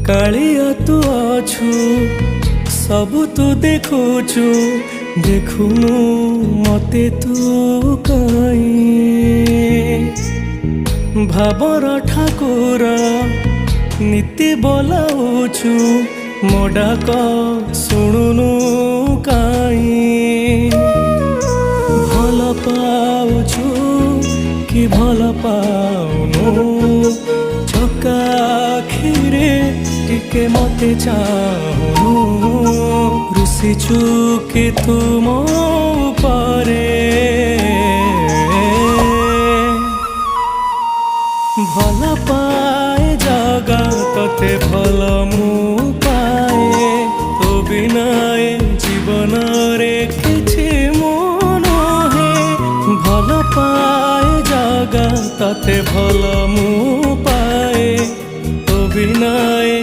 कालिया तू अछु सबु तू देखुचु देखुनु मते तू कहीं भावर ठाकुर नीति बोलाउछु मो डाक शुणुनु कहीं भल पाउछु कि भल पाउनु चका आखिरे टिके मते चाहुनु रुसिछु कि तुम उपरे भल पाए जगा तते भल मु पाए तो बिना ए जीवन रे किछि मन हे भल पाए जगा तते भल मु पाए तो बिना